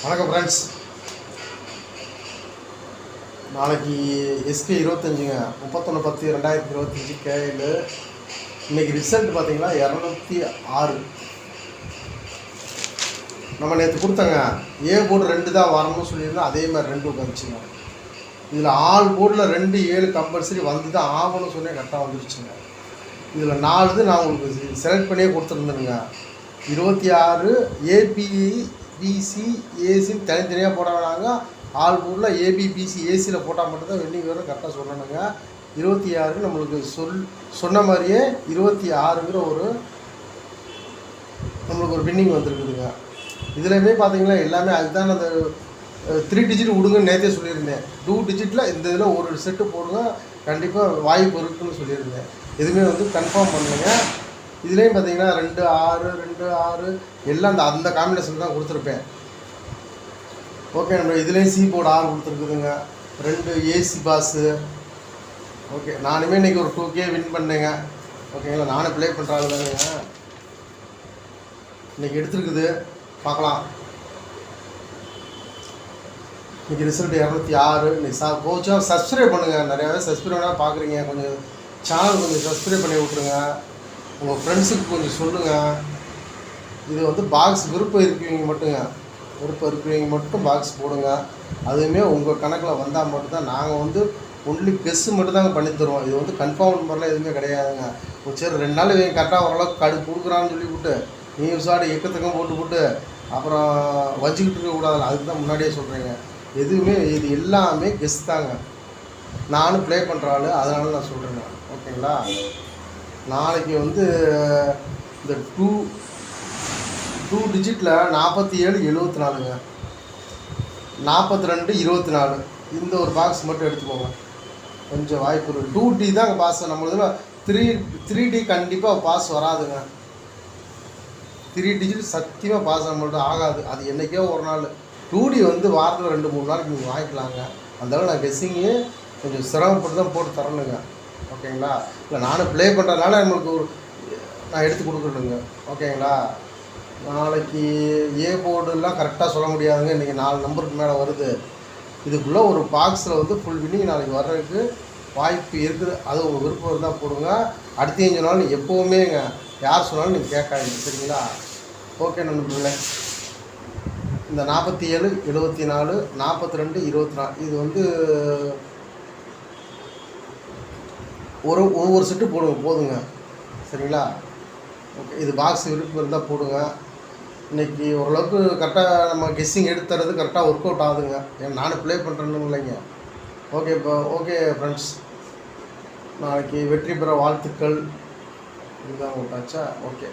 வணக்கம் ஃப்ரெண்ட்ஸ். நாளைக்கு SK 25ங்க 31/10/2025 KL. இன்றைக்கி ரிசல்ட் பார்த்தீங்கன்னா 206. நம்ம நேற்று கொடுத்தங்க ஏ போர்டு 2 தான் வரணும்னு சொல்லியிருந்தோம். அதே மாதிரி 2 வந்துச்சுங்க. இதில் ஆல் போர்டில் 2 7 கம்பல்சரி வந்து தான் ஆகணும்னு சொன்னேன். கரெக்டாக வந்துருச்சுங்க. இதில் 4 இது நான் உங்களுக்கு செலக்ட் பண்ணியே கொடுத்துருந்தேனுங்க. 26 ஏபிஇ பிசி ஏசின்னு தனித்தனியாக போட வேணாங்க. ஆல் போர்டில் ஏபிபிசி ஏசியில் போட்டால் மட்டும்தான் வெண்டிங் வரும். கரெக்டாக சொல்லணுங்க. 26 நம்மளுக்கு சொன்ன மாதிரியே 26ங்கிற நம்மளுக்கு ஒரு வின்னிங் வந்துருக்குதுங்க. இதுலையுமே பார்த்தீங்கன்னா எல்லாமே அதுதான் அந்த 3 டிஜிட் விடுங்கன்னு நேற்றே சொல்லியிருந்தேன். 2 டிஜிட்டில் இந்த இதில் ஒரு செட்டு போடுங்க, கண்டிப்பாக வாய்ப்பு இருக்குன்னு சொல்லியிருந்தேன். எதுவுமே கன்ஃபார்ம் பண்ணுங்க. இதுலேயும் பார்த்தீங்கன்னா 2 6 2 6 எல்லாம் அந்த காம்பினேஷன் தான் கொடுத்துருப்பேன். ஓகே, நம்ம இதுலேயும் சி போர்டு 6 கொடுத்துருக்குதுங்க. 2 ஏசி பாஸு. ஓகே, நானுமே இன்றைக்கி ஒரு 2K வின் பண்ணேங்க. ஓகேங்களா, நானும் ப்ளே பண்ணுறாங்க தானுங்க. இன்றைக்கி எடுத்துருக்குது, பார்க்கலாம். இன்றைக்கி ரிசல்ட் 206. இன்றைக்கி கோச்சாக சப்ஸ்கிரைப் பண்ணுங்கள். நிறையாவே சப்ஸ்கிரைப் பண்ணால் பார்க்குறீங்க. கொஞ்சம் சேனல் கொஞ்சம் சப்ஸ்கிரைப் பண்ணி விட்ருங்க. உங்கள் ஃப்ரெண்ட்ஸுக்கு கொஞ்சம் சொல்லுங்கள். இது பாக்ஸ் விருப்பம் இருக்கிறவங்க மட்டும் பாக்ஸ் போடுங்க. அதுவுமே உங்கள் கணக்கில் வந்தால் மட்டும்தான் நாங்கள் ஒன்லி கெஸ்ஸு மட்டும் தாங்க பண்ணி தருவோம். இது கன்ஃபார்ம் நம்பர்லாம் எதுவுமே கிடையாதுங்க. சரி 2 நாள் இவங்க கரெக்டாக ஓரளவுக்கு கடு கொடுக்குறான்னு சொல்லிவிட்டு நீ விசாடி எக்கத்தக்கம் போட்டு அப்புறம் வச்சுக்கிட்டு இருக்கக்கூடாது. அதுக்கு தான் முன்னாடியே சொல்கிறேங்க. இது எல்லாமே கெஸ் தாங்க. நானும் ப்ளே பண்ணுற ஆள், அதனால நான் சொல்கிறேங்க. ஓகேங்களா, நாளைக்கு இந்த 2 டிஜிட்டில் 47 74ங்க, 42 24 இந்த ஒரு பாக்ஸ் மட்டும் எடுத்துக்கோங்க. கொஞ்சம் வாய்ப்பு இருக்குது. 2D தாங்க பாஸ். நம்மளதுல 3D கண்டிப்பாக பாஸ் வராதுங்க. 3 டிஜிட் சத்தியமாக பாஸ் நம்மள்ட்ட ஆகாது. அது என்றைக்கோ ஒரு நாள். 2D வாரத்தில் 2-3 நாளைக்கு நீங்கள் வாங்கிக்கலாங்க. அதனால நான் கெஸ்ஸிங்கு கொஞ்சம் சிரமப்பட்டு தான் போட்டு தரணுங்க. ஓகேங்களா, இல்லை நானும் ப்ளே பண்ணுறதுனால நம்மளுக்கு நான் எடுத்து கொடுக்கணுங்க. ஓகேங்களா, நாளைக்கு ஏ போர்டுலாம் கரெக்டாக சொல்ல முடியாதுங்க. இன்றைக்கி 4 நம்பருக்கு மேலே வருது. இதுக்குள்ளே ஒரு பாக்ஸில் ஃபுல் வின்னிங் நாளைக்கு வர்றதுக்கு வாய்ப்பு இருக்குது. அது உங்கள் விருப்பம் இருந்தால் போடுங்க. அடுத்த சொன்னாலும் நீங்கள் எப்போவுமேங்க யார் சொன்னாலும் நீங்கள் கேட்காதீங்க. சரிங்களா, ஓகே நண்பர்களே. இந்த 47 74 42 24 இது ஒவ்வொரு செட்டு போடுங்க போதுங்க. சரிங்களா, ஓகே. இது பாக்ஸ் விருப்பம் இருந்தால் போடுங்க. இன்றைக்கி ஓரளவுக்கு கரெக்டாக நம்ம கெஸ்ஸிங் எடுத்து தரது கரெக்டாக ஒர்க் அவுட் ஆகுதுங்க. ஏன்னா நானும் ப்ளே பண்ணுறேன்னு இல்லைங்க. ஓகே ஃப்ரெண்ட்ஸ், நாளைக்கு வெற்றி பெற வாழ்த்துக்கள். இதுதான் விட்டாச்சா? ஓகே.